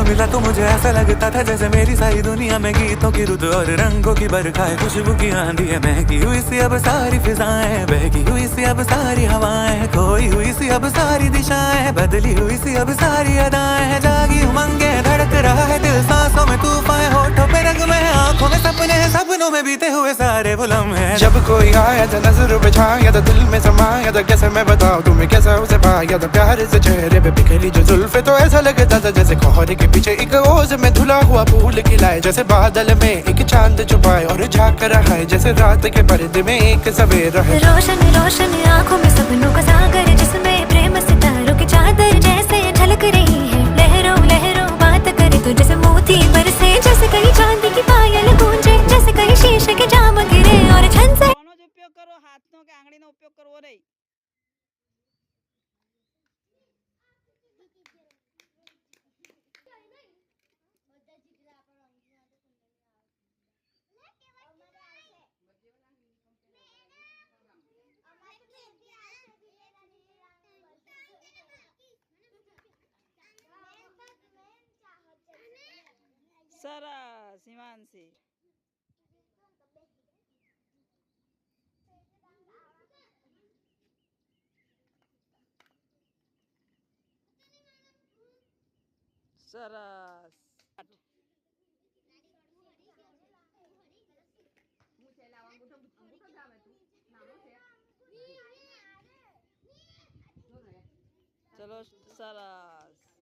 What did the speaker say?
मिला तो मुझे ऐसा लगता था जैसे मेरी सारी दुनिया में गीतों की रुत और रंगों की बरखा है, खुशबू की आंधी है, महकी हुई सी अब सारी फिजाएं, बहकी हुई सी अब सारी हवाएं, खोई हुई सी अब सारी दिशाएं, बदली हुई सी अब सारी अदाएं हैं, जागी उमंगे धड़क रहा है दिल, सांसों में तूफान, होठों पे रंग में, आंखों में सपने हैं, सपनों में बीते हुए सारे वो लम्हे। जब कोई आया था नजरों पे छाया था, दिल में समाया था, कैसे मैं बताऊं तुम्हें कैसा उसे पाया था, प्यार से चेहरे पे बिखरी जो जुल्फे, तो ऐसा लगता था जैसे कोहरे के पीछे एक ओस में धुला हुआ फूल खिलाए, जैसे बादल में एक चांद छुपाए और झांक रहा है, जैसे रात के पर्दे में एक सवेरा है। रोशन रोशन आंखों में सपनों का सागर, जिसमें प्रेम सितारों की चादर जैसे झलक रही है, लहरों लहरों बात करे तो जैसे मोती बरसे, जैसे कहीं चांदी की पायल गूंजे, जैसे कहीं शीशे के जाम गिरे और छन से उपयोग करो, हाथों के आंगळीનો उपयोग કરવો નહીં। સરસ હિમાંશી। સરસ ચલો સરસ।